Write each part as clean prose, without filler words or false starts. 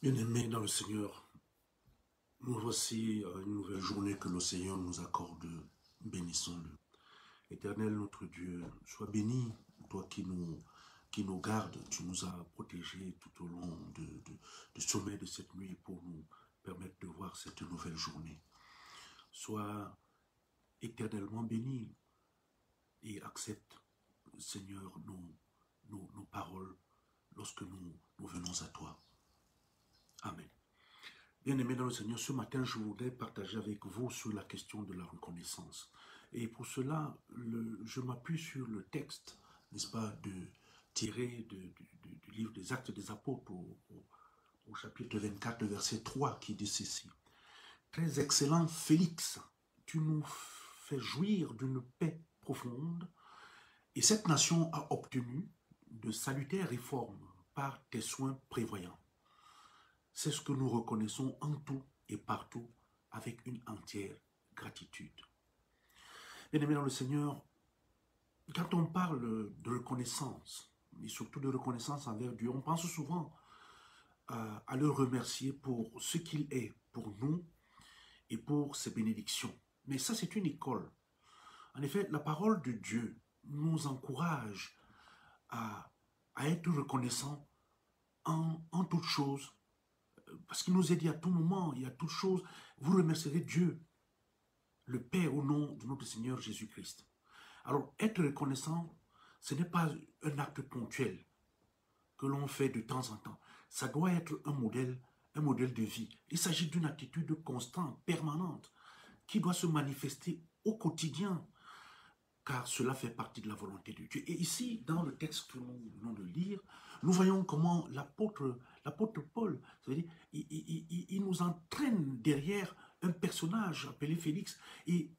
Bien-aimés dans le Seigneur, nous voici à une nouvelle journée que le Seigneur nous accorde. Bénissons-le. Éternel notre Dieu, sois béni, toi qui nous gardes, tu nous as protégés tout au long du sommet de cette nuit pour nous permettre de voir cette nouvelle journée. Sois éternellement béni et accepte, Seigneur, nos paroles lorsque nous venons à toi. Amen. Bien-aimés dans le Seigneur, ce matin, je voudrais partager avec vous sur la question de la reconnaissance. Et pour cela, je m'appuie sur le texte, n'est-ce pas, tiré du livre des Actes des Apôtres au chapitre 24, verset 3, qui dit ceci. « Très excellent Félix, tu nous fais jouir d'une paix profonde, et cette nation a obtenu de salutaires réformes par tes soins prévoyants. C'est ce que nous reconnaissons en tout et partout avec une entière gratitude. » Bien-aimés dans le Seigneur, quand on parle de reconnaissance, et surtout de reconnaissance envers Dieu, on pense souvent à le remercier pour ce qu'il est pour nous et pour ses bénédictions. Mais ça, c'est une école. En effet, la parole de Dieu nous encourage à être reconnaissants en toutes choses. Parce qu'il nous a dit à tout moment, il y a toutes choses, vous remercierez Dieu, le Père, au nom de notre Seigneur Jésus-Christ. Alors, être reconnaissant, ce n'est pas un acte ponctuel que l'on fait de temps en temps. Ça doit être un modèle de vie. Il s'agit d'une attitude constante, permanente, qui doit se manifester au quotidien, car cela fait partie de la volonté de Dieu. Et ici, dans le texte que nous venons de lire, nous voyons comment l'apôtre Paul, c'est-à-dire, il nous entraîne derrière un personnage appelé Félix, et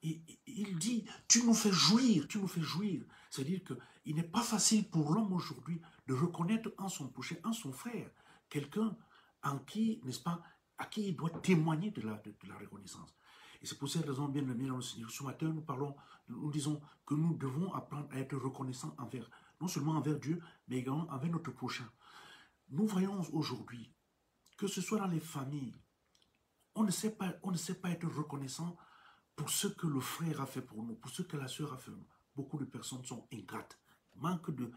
il dit, tu nous fais jouir. C'est-à-dire qu'il n'est pas facile pour l'homme aujourd'hui de reconnaître en son prochain, en son frère, quelqu'un en qui, n'est-ce pas, à qui il doit témoigner de la reconnaissance. Et c'est pour cette raison, bien aimé dans le Seigneur, ce matin, nous disons que nous devons apprendre à être reconnaissants non seulement envers Dieu, mais également envers notre prochain. Nous voyons aujourd'hui, que ce soit dans les familles, on ne sait pas être reconnaissant pour ce que le frère a fait pour nous, pour ce que la sœur a fait pour nous. Beaucoup de personnes sont ingrates, manquent de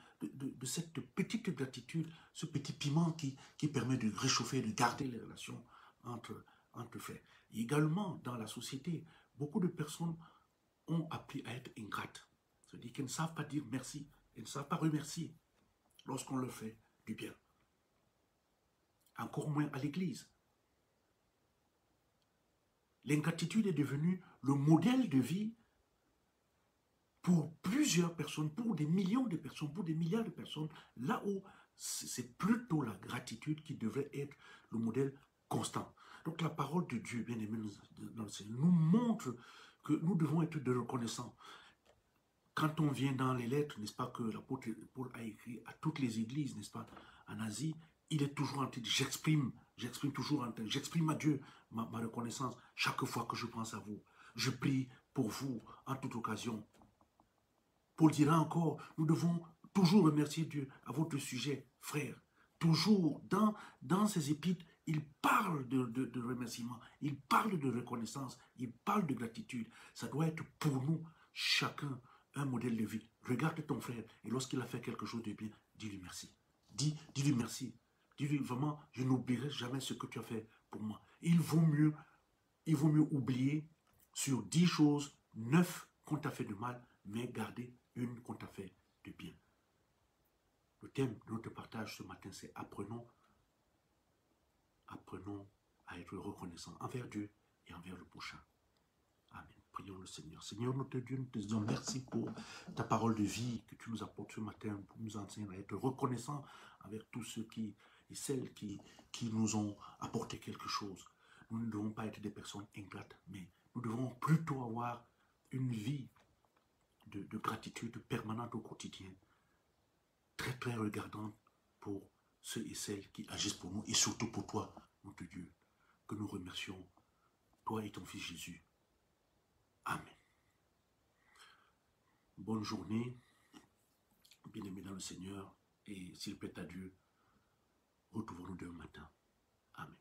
cette petite gratitude, ce petit piment qui permet de réchauffer, de garder les relations entre frères. Et également, dans la société, beaucoup de personnes ont appris à être ingrates. C'est-à-dire qu'elles ne savent pas dire merci, elles ne savent pas remercier lorsqu'on leur fait du bien. Encore moins à l'église. L'ingratitude est devenue le modèle de vie pour plusieurs personnes, pour des millions de personnes, pour des milliards de personnes, là où c'est plutôt la gratitude qui devrait être le modèle constant. Donc la parole de Dieu, bien aimé dans le Seigneur, nous montre que nous devons être de reconnaissants. Quand on vient dans les lettres, n'est-ce pas, que l'apôtre Paul a écrit à toutes les églises, n'est-ce pas, en Asie, il est toujours en train de j'exprime à Dieu ma reconnaissance chaque fois que je pense à vous. Je prie pour vous en toute occasion. Paul dira encore, nous devons toujours remercier Dieu à votre sujet, frère. Toujours, dans ses épîtres, il parle de remerciement, il parle de reconnaissance, il parle de gratitude. Ça doit être pour nous, chacun, un modèle de vie. Regarde ton frère et lorsqu'il a fait quelque chose de bien, dis-lui merci. Dis-lui merci. Dis-lui vraiment, je n'oublierai jamais ce que tu as fait pour moi. Il vaut mieux oublier sur 10 choses, 9 qu'on t'a fait de mal, mais garder une qu'on t'a fait de bien. Le thème de notre partage ce matin, c'est apprenons à être reconnaissants envers Dieu et envers le prochain. Amen. Prions le Seigneur. Seigneur, notre Dieu, nous te disons merci pour ta parole de vie que tu nous apportes ce matin pour nous enseigner à être reconnaissants envers tous ceux et celles qui nous ont apporté quelque chose. Nous ne devons pas être des personnes ingrates, mais nous devons plutôt avoir une vie de gratitude permanente au quotidien, très très regardante pour ceux et celles qui agissent pour nous et surtout pour toi, notre Dieu, que nous remercions, toi et ton Fils Jésus. Amen. Bonne journée, bien-aimés dans le Seigneur, et s'il plaît à Dieu, retrouvons-nous demain matin. Amen.